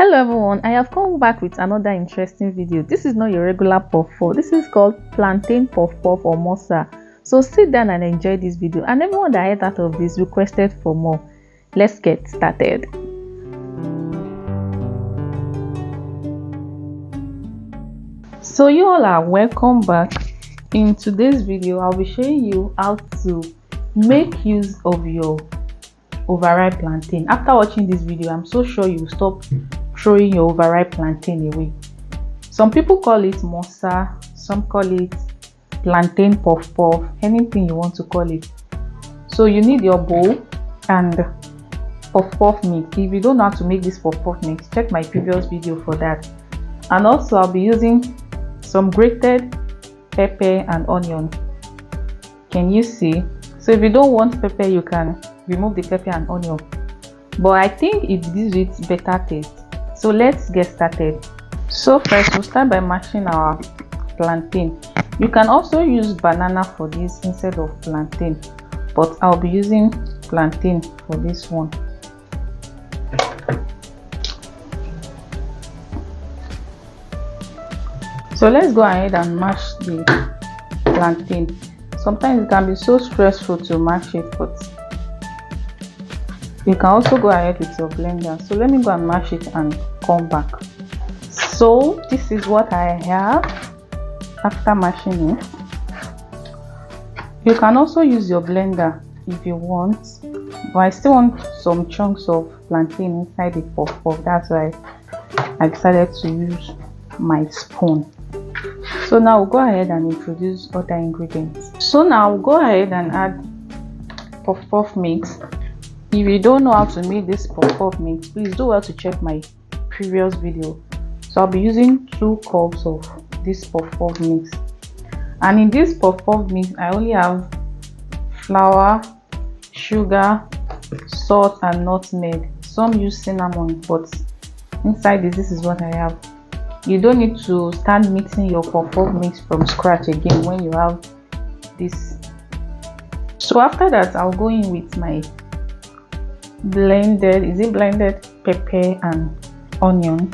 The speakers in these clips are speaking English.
Hello everyone, I have come back with another interesting video. This is not your regular puff puff. This is called plantain puff puff or mosa. So sit down and enjoy this video, and everyone that heard out of this requested for more. Let's get started. So you all are welcome back. In today's video I'll be showing you how to make use of your overripe plantain. After watching this video, I'm so sure you will stop throwing your overripe plantain away. Some people call it mosa, some call it plantain puff puff, anything you want to call it. So you need your bowl and puff puff mix. If you don't know how to make this puff puff mix, check my previous video for that. And also I'll be using some grated pepper and onion. Can you see? So if you don't want pepper, you can remove the pepper and onion, but I think it gives it better taste. So let's get started. So first we'll start by mashing our plantain. You can also use banana for this instead of plantain, but I'll be using plantain for this one. So let's go ahead and mash the plantain. Sometimes it can be so stressful to mash it, but you can also go ahead with your blender. So let me go and mash it and come back. So this is what I have after mashing it. You can also use your blender if you want, but I still want some chunks of plantain inside the puff puff. That's why I decided to use my spoon. So now we'll go ahead and introduce other ingredients. So now we'll go ahead and add puff puff mix. If you don't know how to make this puff puff mix, please do well to check my previous video. So I'll be using 2 cups of this puff puff mix, and in this puff puff mix I only have flour, sugar, salt and nutmeg. Some use cinnamon, but inside this is what I have. You don't need to start mixing your puff puff mix from scratch again when you have this. So after that I'll go in with my blended pepper and onion.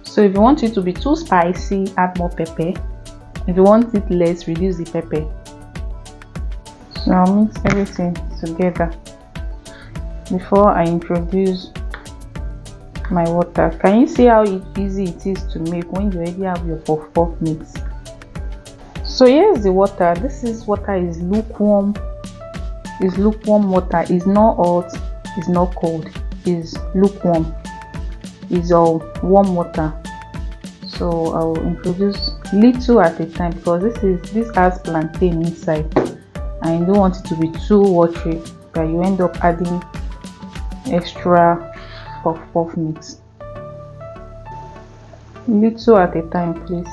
So if you want it to be too spicy, add more pepper. If you want it less, reduce the pepper. So I'll mix everything together before I introduce my water. Can you see how easy it is to make when you already have your puff puff mix? So here's the water. This water is lukewarm. It's lukewarm water. It's not hot, it's not cold, it's lukewarm. It's all warm water. So I'll introduce little at a time, because this has plantain inside and you don't want it to be too watery that you end up adding extra puff puff mix. Little at a time, please.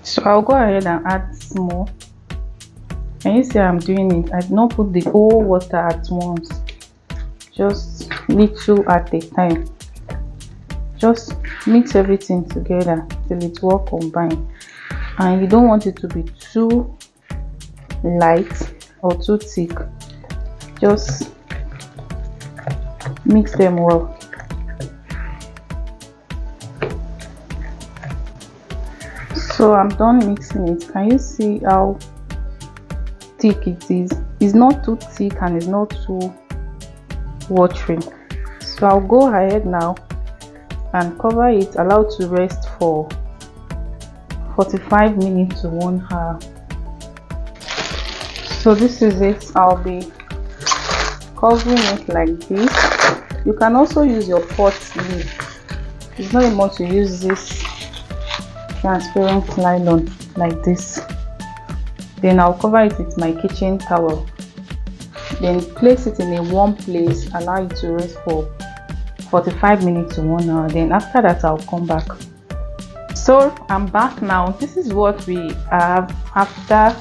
So I'll go ahead and add more. Can you see I'm doing it? I did not put the whole water at once, just little at a time. Just mix everything together till it's well combined, and you don't want it to be too light or too thick. Just mix them well. So I'm done mixing it. Can you see how thick it is? It's not too thick and it's not too watery. So I'll go ahead now and cover it, allow it to rest for 45 minutes to 1 hour. So this is it. I'll be covering it like this. You can also use your pot lid. It's not enough to use this transparent nylon like this. Then I'll cover it with my kitchen towel, then place it in a warm place, allow it to rest for 45 minutes to 1 hour. Then after that I'll come back. So I'm back now. This is what we have after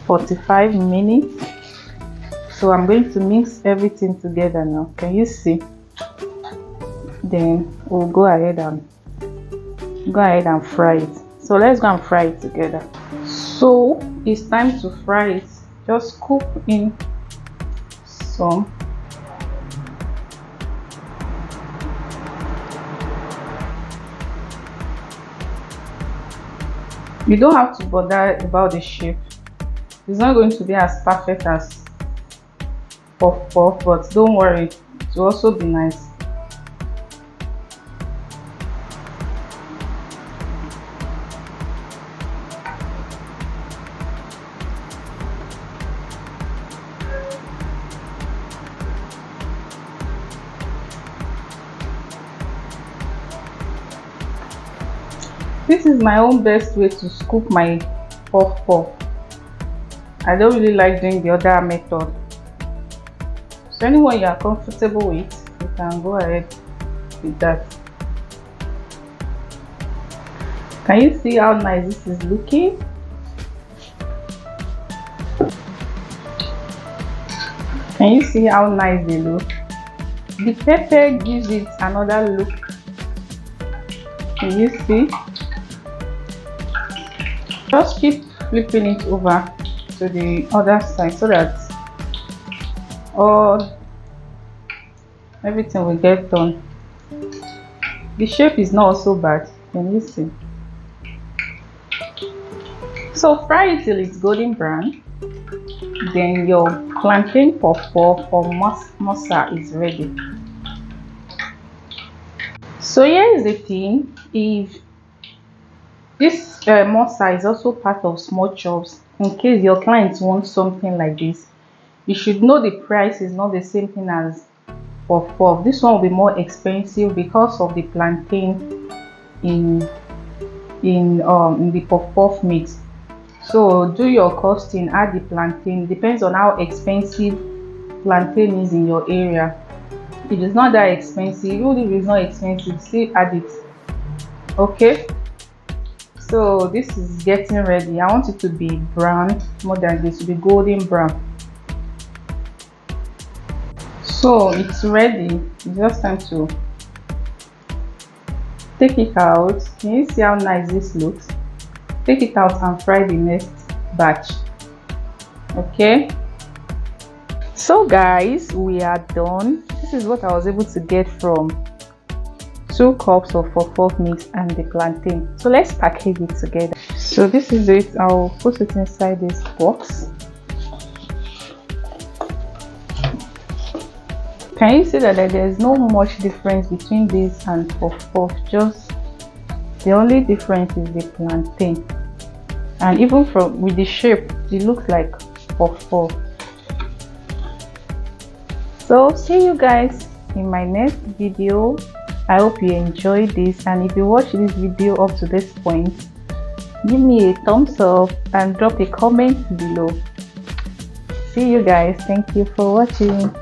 45 minutes. So I'm going to mix everything together now. Can you see? then we'll go ahead and fry it. So let's go and fry it together. So it's time to fry it. Just scoop in some. You don't have to bother about the shape. It's not going to be as perfect as puff puff, but don't worry, it will also be nice. This is my own best way to scoop my puff puff. I don't really like doing the other method. So anyone you are comfortable with, you can go ahead with that. Can you see how nice this is looking? Can you see how nice they look? The pepper gives it another look. Can you see? Just keep flipping it over to the other side so that everything will get done. The shape is not so bad. Can you see? So fry it till it's golden brown. Then your plantain puff puff or masa is ready. So here is the thing: if this masa is also part of small chops, in case your clients want something like this, you should know the price is not the same thing as puff puff. This one will be more expensive because of the plantain in the puff puff mix. So do your costing, add the plantain. Depends on how expensive plantain is in your area. If it's not that expensive, even if it's not expensive, still add it. Okay, so this is getting ready. I want it to be brown, more than this, to be golden brown. So it's ready. It's just time to take it out. Can you see how nice this looks? Take it out and fry the next batch. Okay, so guys, we are done. This is what I was able to get from 2 cups of puff puff mix and the plantain. So let's package it together. So this is it. I'll put it inside this box. Can you see that there's no much difference between this and puff puff? Just the only difference is the plantain, and even with the shape, it looks like puff puff. So see you guys in my next video. I hope you enjoyed this, and if you watched this video up to this point, give me a thumbs up and drop a comment below. See you guys. Thank you for watching.